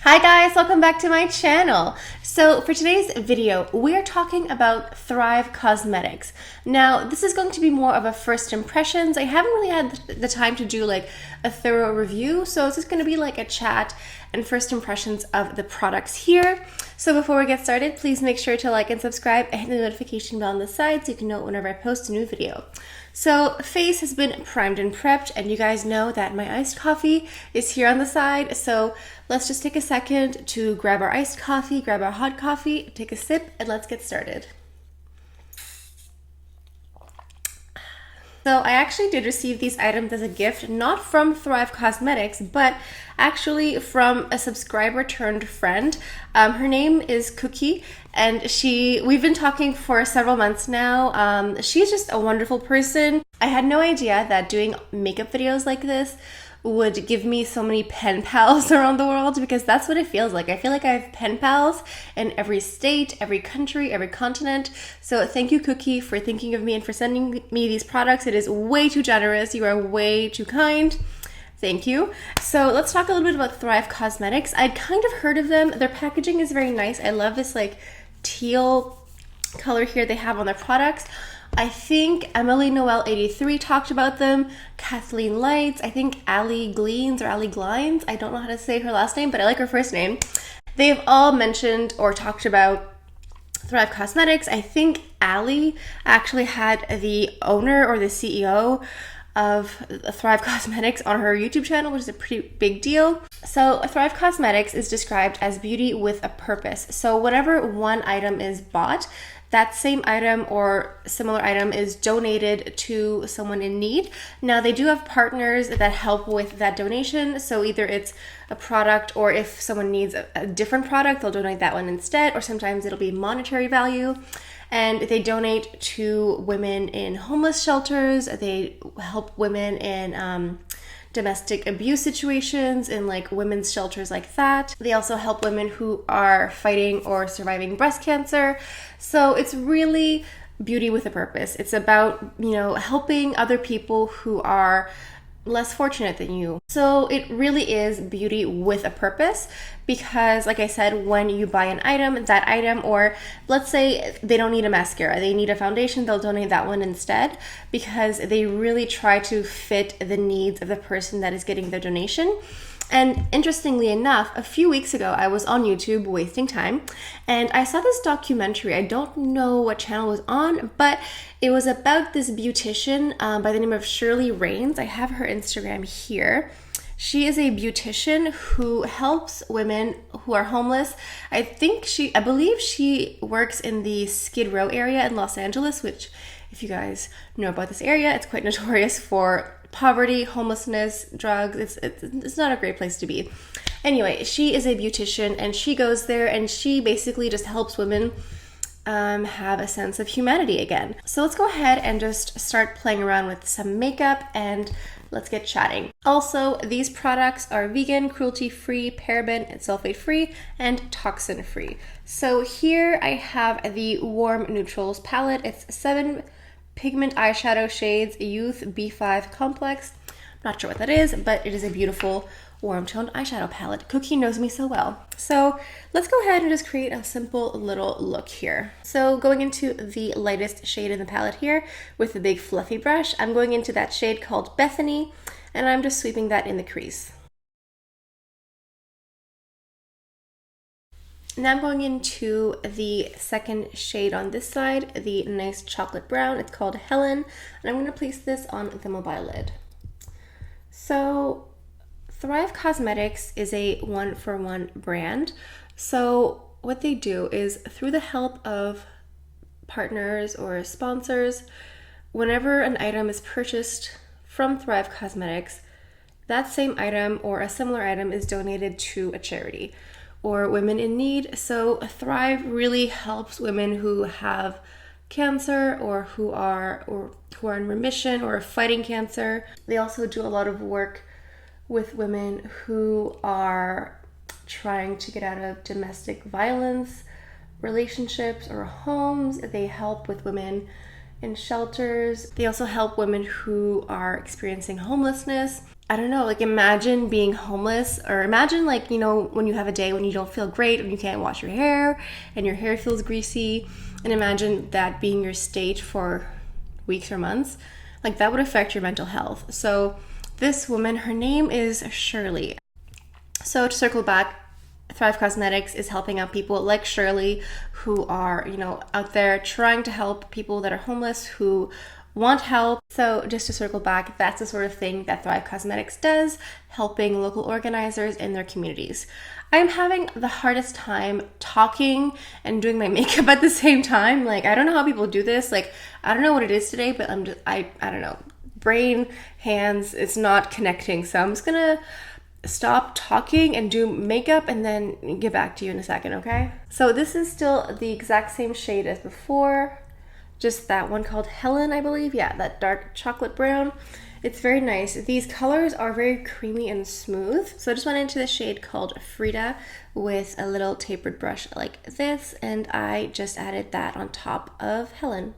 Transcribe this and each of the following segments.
Hi guys, welcome back to my channel. So for today's video, we're talking about Thrive Causemetics. Now, this is going to be more of a first impressions. I haven't really had the time to do like a thorough review, so it's just going to be like a chat and first impressions of the products here. So before we get started, please make sure to like and subscribe and hit the notification bell on the side so you can know whenever I post a new video. So face has been primed and prepped, and you guys know that my iced coffee is here on the side. So let's just take a second to grab our iced coffee, grab our hot coffee, take a sip, and let's get started. So I actually did receive these items as a gift, not from Thrive Causemetics, but actually from a subscriber turned friend. Her name is Cookie, and we've been talking for several months now. She's just a wonderful person. I had no idea that doing makeup videos like this would give me so many pen pals around the world, because that's what it feels like. I feel like I have pen pals in every state, every country, every continent. So thank you, Cookie, for thinking of me and for sending me these products. It is way too generous. You are way too kind. Thank you. So let's talk a little bit about Thrive Causemetics. I'd kind of heard of them. Their packaging is very nice. I love this like teal color here they have on their products. I think Emily Noel 83 talked about them, Kathleen Lights, I think Ali Gleans or Ali Glines, I don't know how to say her last name, but I like her first name. They've all mentioned or talked about Thrive Causemetics. I think Ali actually had the owner or the CEO of Thrive Causemetics on her YouTube channel, which is a pretty big deal. So Thrive Causemetics is described as beauty with a purpose. So whenever one item is bought, that same item or similar item is donated to someone in need. Now, they do have partners that help with that donation. So either it's a product, or if someone needs a different product, they'll donate that one instead, or sometimes it'll be monetary value. And they donate to women in homeless shelters. They help women in domestic abuse situations in like women's shelters like that. They also help women who are fighting or surviving breast cancer. So it's really beauty with a purpose. It's about, helping other people who are less fortunate than you. So it really is beauty with a purpose, because like I said, when you buy an item, that item, or let's say they don't need a mascara, they need a foundation, they'll donate that one instead, because they really try to fit the needs of the person that is getting their donation. And interestingly enough, a few weeks ago, I was on YouTube wasting time, and I saw this documentary. I don't know what channel it was on, but it was about this beautician by the name of Shirley Raines. I have her Instagram here. She is a beautician who helps women who are homeless. I believe she works in the Skid Row area in Los Angeles, which, if you guys know about this area, it's quite notorious for poverty, homelessness, drugs. It's not a great place to be. Anyway, she is a beautician, and she goes there and she basically just helps women have a sense of humanity again. So let's go ahead and just start playing around with some makeup, and let's get chatting. Also, these products are vegan, cruelty-free, paraben and sulfate-free, and toxin-free. So here I have the Warm Neutrals palette. It's 7 pigment eyeshadow shades, Youth B5 Complex. Not sure what that is, but it is a beautiful warm toned eyeshadow palette. Cookie knows me so well. So let's go ahead and just create a simple little look here. So going into the lightest shade in the palette here with the big fluffy brush, I'm going into that shade called Bethany, and I'm just sweeping that in the crease. Now I'm going into the second shade on this side, the nice chocolate brown. It's called Helen, and I'm going to place this on the mobile lid. So Thrive Causemetics is a one-for-one brand. So what they do is, through the help of partners or sponsors, whenever an item is purchased from Thrive Causemetics, that same item or a similar item is donated to a charity or women in need. So Thrive really helps women who have cancer or who are in remission or fighting cancer. They also do a lot of work with women who are trying to get out of domestic violence relationships or homes. They help with women in shelters. They also help women who are experiencing homelessness. I don't know, like imagine being homeless, or imagine like, you know, when you have a day when you don't feel great, when you can't wash your hair and your hair feels greasy, and imagine that being your state for weeks or months. Like that would affect your mental health. So this woman, her name is Shirley. So to circle back, Thrive Causemetics is helping out people like Shirley who are, you know, out there trying to help people that are homeless, who want help. So just to circle back, that's the sort of thing that Thrive Causemetics does, helping local organizers in their communities. I'm having the hardest time talking and doing my makeup at the same time. Like, I don't know how people do this. Like, I don't know what it is today, but I don't know. Brain, hands, it's not connecting. So I'm just gonna stop talking and do makeup and then get back to you in a second, okay? So this is still the exact same shade as before. Just that one called Helen, I believe. Yeah, that dark chocolate brown. It's very nice. These colors are very creamy and smooth. So I just went into the shade called Frida with a little tapered brush like this, and I just added that on top of Helen.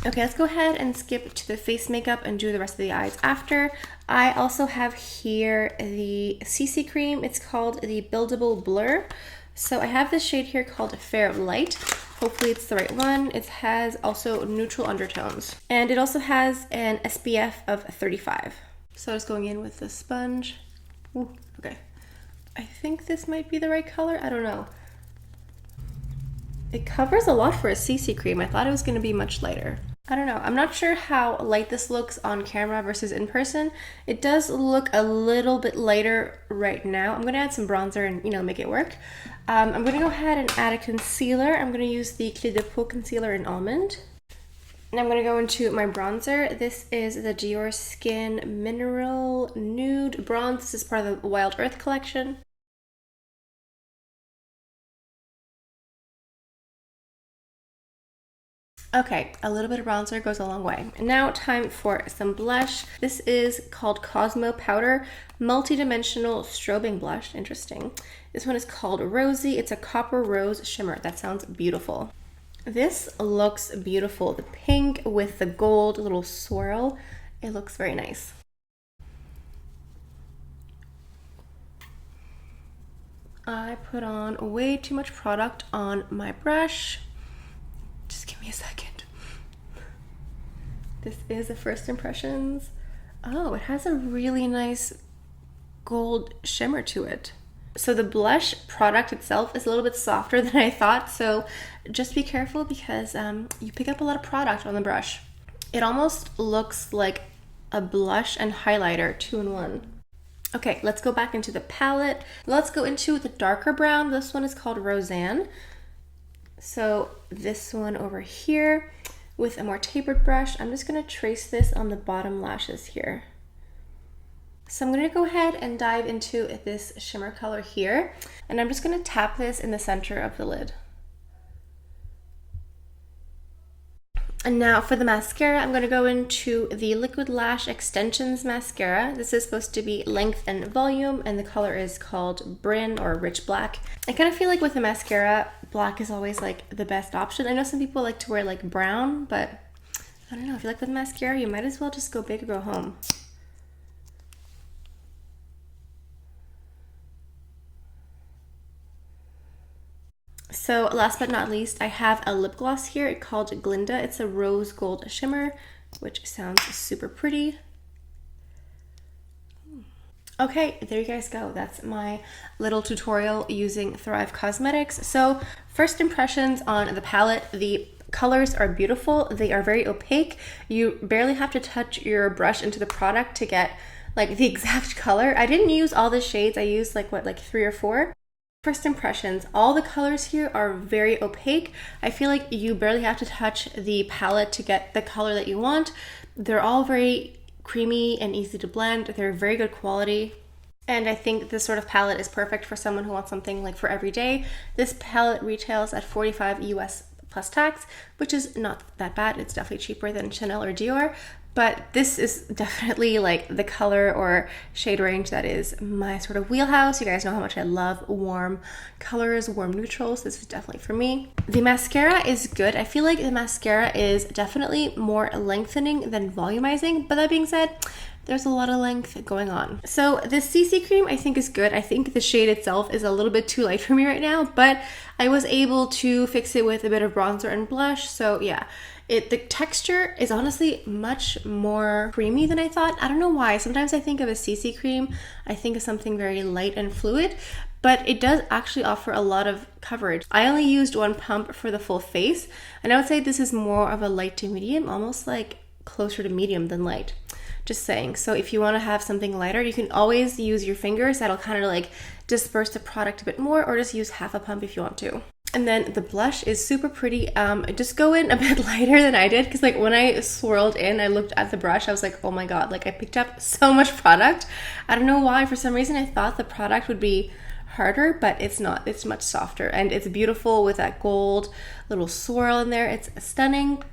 Okay, let's go ahead and skip to the face makeup and do the rest of the eyes after. I also have here the CC cream. It's called the Buildable Blur. So I have this shade here called Fair Light. Hopefully it's the right one. It has also neutral undertones. And it also has an SPF of 35. So just going in with the sponge. Ooh, okay. I think this might be the right color. I don't know. It covers a lot for a CC cream. I thought it was going to be much lighter. I don't know. I'm not sure how light this looks on camera versus in person. It does look a little bit lighter right now. I'm going to add some bronzer and, you know, make it work. I'm going to go ahead and add a concealer. I'm going to use the Cle De Peau concealer in Almond. And I'm going to go into my bronzer. This is the Diorskin Mineral Nude Bronze. This is part of the Wild Earth collection. Okay, a little bit of bronzer goes a long way. Now time for some blush. This is called Cosmo Powder Multi-Dimensional Strobing Blush. Interesting. This one is called Rosie. It's a copper rose shimmer. That sounds beautiful. This looks beautiful. The pink with the gold little swirl. It looks very nice. I put on way too much product on my brush. Just give me a second. This is the first impressions. Oh, it has a really nice gold shimmer to it. So the blush product itself is a little bit softer than I thought, so just be careful because you pick up a lot of product on the brush. It almost looks like a blush and highlighter 2-in-1. Okay, let's go back into the palette. Let's go into the darker brown. This one is called Rosanna. So this one over here with a more tapered brush, I'm just going to trace this on the bottom lashes here. So I'm going to go ahead and dive into this shimmer color here, and I'm just going to tap this in the center of the lid. And now for the mascara, I'm going to go into the Liquid Lash Extensions Mascara. This is supposed to be length and volume, and the color is called Brun or Rich Black. I kind of feel like with the mascara, black is always like the best option. I know some people like to wear like brown, but I don't know. If you like with mascara, you might as well just go big or go home. So last but not least, I have a lip gloss here called Glinda. It's a rose gold shimmer, which sounds super pretty. Okay, there you guys go. That's my little tutorial using Thrive Causemetics. So first impressions on the palette, the colors are beautiful. They are very opaque. You barely have to touch your brush into the product to get like the exact color. I didn't use all the shades. I used like 3 or 4. First impressions, all the colors here are very opaque. I feel like you barely have to touch the palette to get the color that you want. They're all very creamy and easy to blend. They're very good quality. And I think this sort of palette is perfect for someone who wants something like for every day. This palette retails at $45 US plus tax, which is not that bad. It's definitely cheaper than Chanel or Dior, but this is definitely like the color or shade range that is my sort of wheelhouse. You guys know how much I love warm colors, warm neutrals. This is definitely for me. The mascara is good. I feel like the mascara is definitely more lengthening than volumizing, but that being said, there's a lot of length going on. So the CC cream I think is good. I think the shade itself is a little bit too light for me right now, but I was able to fix it with a bit of bronzer and blush. So yeah, the texture is honestly much more creamy than I thought. I don't know why. Sometimes I think of a CC cream, I think of something very light and fluid, but it does actually offer a lot of coverage. I only used one pump for the full face, and I would say this is more of a light to medium, almost like closer to medium than light. Just saying. So if you want to have something lighter, you can always use your fingers. That'll kind of like disperse the product a bit more, or just use half a pump if you want to. And then the blush is super pretty. Just go in a bit lighter than I did, because like when I swirled in, I looked at the brush, I was like, oh my god, like I picked up so much product. I don't know why. For some reason I thought the product would be harder, but it's not. It's much softer, and it's beautiful with that gold little swirl in there. It's stunning.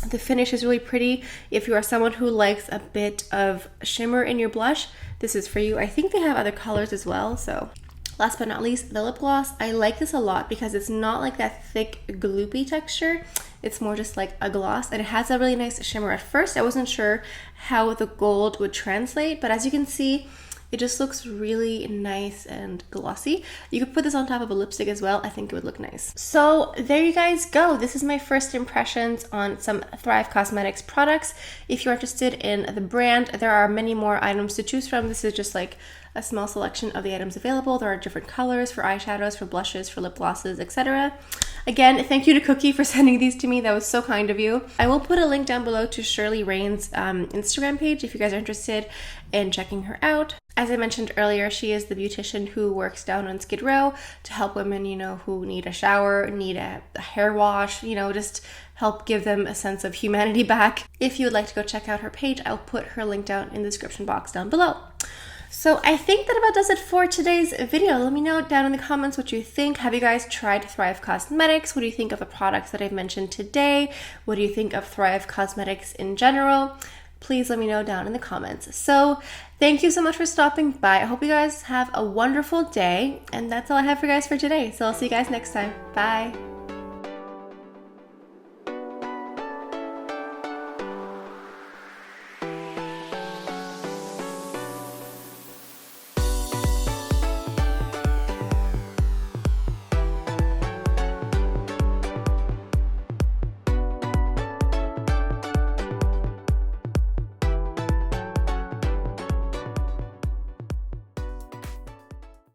The finish is really pretty. If you are someone who likes a bit of shimmer in your blush, this is for you. I think they have other colors as well. So last but not least, the lip gloss. I like this a lot because it's not like that thick gloopy texture. It's more just like a gloss, and it has a really nice shimmer. At first I wasn't sure how the gold would translate, but as you can see, it just looks really nice and glossy. You could put this on top of a lipstick as well. I think it would look nice. So there you guys go. This is my first impressions on some Thrive Causemetics products. If you're interested in the brand, there are many more items to choose from. This is just like a small selection of the items available. There are different colors for eyeshadows, for blushes, for lip glosses, etc. Again, thank you to Cookie for sending these to me. That was so kind of you. I will put a link down below to Shirley Rain's Instagram page if you guys are interested in checking her out. As I mentioned earlier, she is the beautician who works down on Skid Row to help women, you know, who need a shower, need a hair wash, you know, just help give them a sense of humanity back. If you would like to go check out her page, I'll put her link down in the description box down below. So I think that about does it for today's video. Let me know down in the comments what you think. Have you guys tried Thrive Causemetics? What do you think of the products that I've mentioned today? What do you think of Thrive Causemetics in general? Please let me know down in the comments. So thank you so much for stopping by. I hope you guys have a wonderful day. And that's all I have for you guys for today. So I'll see you guys next time. Bye.